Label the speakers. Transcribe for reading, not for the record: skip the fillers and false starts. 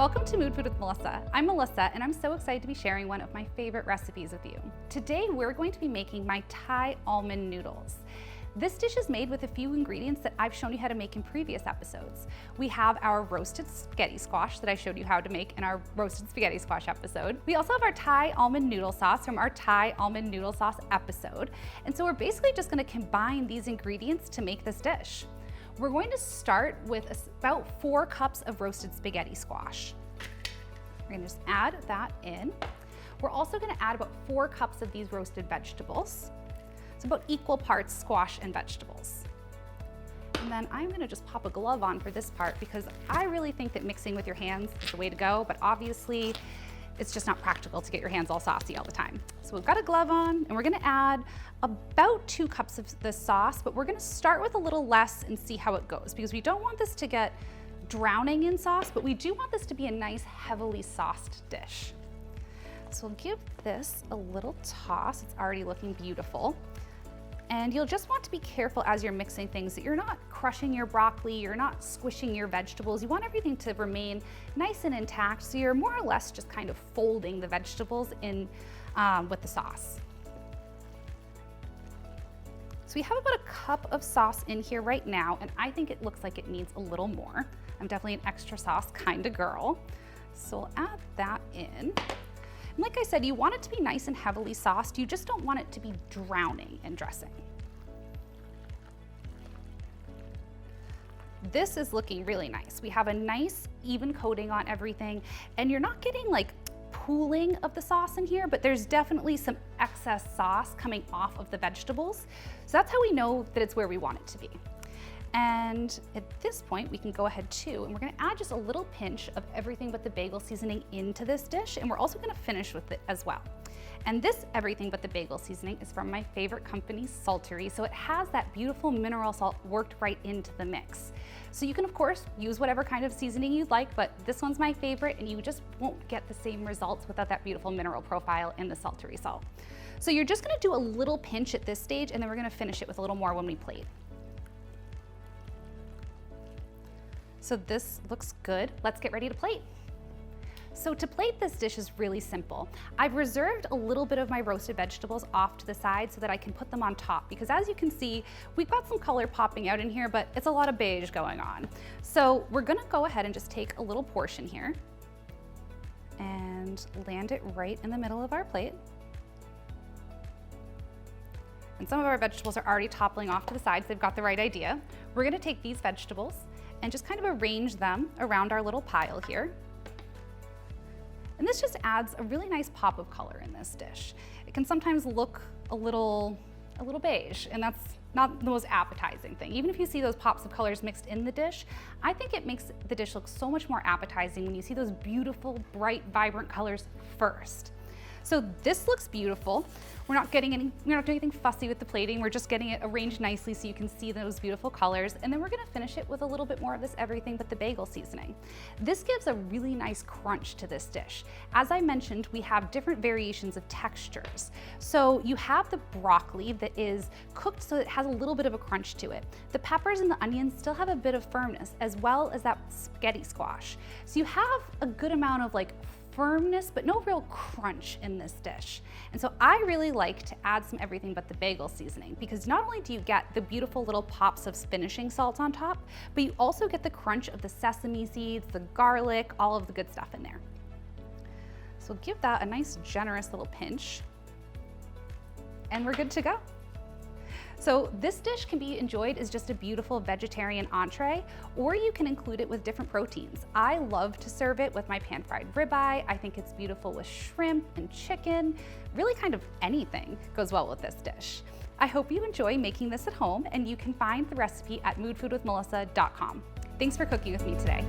Speaker 1: Welcome to Mood Food with Melissa. I'm Melissa and I'm so excited to be sharing one of my favorite recipes with you. Today we're going to be making my Thai almond noodles. This dish is made with a few ingredients that I've shown you how to make in previous episodes. We have our roasted spaghetti squash that I showed you how to make in our roasted spaghetti squash episode. We also have our Thai almond noodle sauce from our Thai almond noodle sauce episode. And so we're basically just going to combine these ingredients to make this dish. We're going to start with about 4 cups of roasted spaghetti squash. We're going to just add that in. We're also going to add about 4 cups of these roasted vegetables. It's about equal parts squash and vegetables. And then I'm going to just pop a glove on for this part because I really think that mixing with your hands is the way to go, but obviously it's just not practical to get your hands all saucy all the time. So we've got a glove on and we're going to add about 2 cups of the sauce, but we're going to start with a little less and see how it goes because we don't want this to get drowning in sauce, but we do want this to be a nice heavily sauced dish. So we'll give this a little toss. It's already looking beautiful. And you'll just want to be careful as you're mixing things that you're not crushing your broccoli, you're not squishing your vegetables. You want everything to remain nice and intact, so you're more or less just kind of folding the vegetables in with the sauce. So we have about a cup of sauce in here right now, and I think it looks like it needs a little more. I'm definitely an extra sauce kind of girl. So we'll add that in. And like I said, you want it to be nice and heavily sauced. You just don't want it to be drowning in dressing. This is looking really nice. We have a nice even coating on everything, and you're not getting like pooling of the sauce in here, but there's definitely some excess sauce coming off of the vegetables. So that's how we know that it's where we want it to be. And at this point, we can go ahead too, and we're gonna add just a little pinch of everything but the bagel seasoning into this dish, and we're also gonna finish with it as well. And this everything but the bagel seasoning is from my favorite company, Saltery, so it has that beautiful mineral salt worked right into the mix. So you can, of course, use whatever kind of seasoning you'd like, but this one's my favorite, and you just won't get the same results without that beautiful mineral profile in the Saltery salt. So you're just gonna do a little pinch at this stage, and then we're gonna finish it with a little more when we plate. So this looks good. Let's get ready to plate. So to plate this dish is really simple. I've reserved a little bit of my roasted vegetables off to the side so that I can put them on top because as you can see, we've got some color popping out in here, but it's a lot of beige going on. So we're gonna go ahead and just take a little portion here and land it right in the middle of our plate. And some of our vegetables are already toppling off to the sides. They've got the right idea. We're gonna take these vegetables and just kind of arrange them around our little pile here. And this just adds a really nice pop of color in this dish. It can sometimes look a little beige, and that's not the most appetizing thing. Even if you see those pops of colors mixed in the dish, I think it makes the dish look so much more appetizing when you see those beautiful, bright, vibrant colors first. So this looks beautiful. We're not doing anything fussy with the plating. We're just getting it arranged nicely so you can see those beautiful colors. And then we're gonna finish it with a little bit more of this everything but the bagel seasoning. This gives a really nice crunch to this dish. As I mentioned, we have different variations of textures. So you have the broccoli that is cooked so it has a little bit of a crunch to it. The peppers and the onions still have a bit of firmness, as well as that spaghetti squash. So you have a good amount of like firmness, but no real crunch in this dish. And so I really like to add some everything but the bagel seasoning because not only do you get the beautiful little pops of finishing salt on top, but you also get the crunch of the sesame seeds, the garlic, all of the good stuff in there. So give that a nice generous little pinch and we're good to go. So this dish can be enjoyed as just a beautiful vegetarian entree, or you can include it with different proteins. I love to serve it with my pan-fried ribeye. I think it's beautiful with shrimp and chicken. Really kind of anything goes well with this dish. I hope you enjoy making this at home, and you can find the recipe at moodfoodwithmelissa.com. Thanks for cooking with me today.